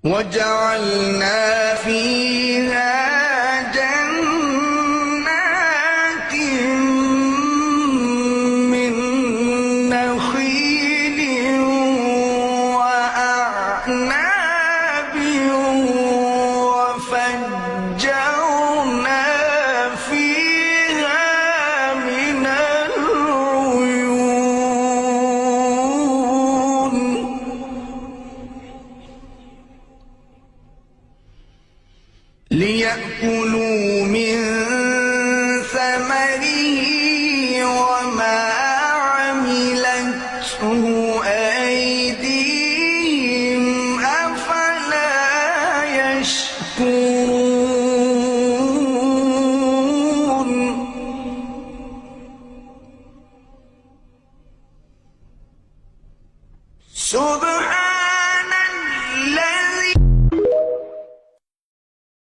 وجعلنا فيها جنات من نخيل وأعناب وفجرنا فيها من العيون ليأكلوا من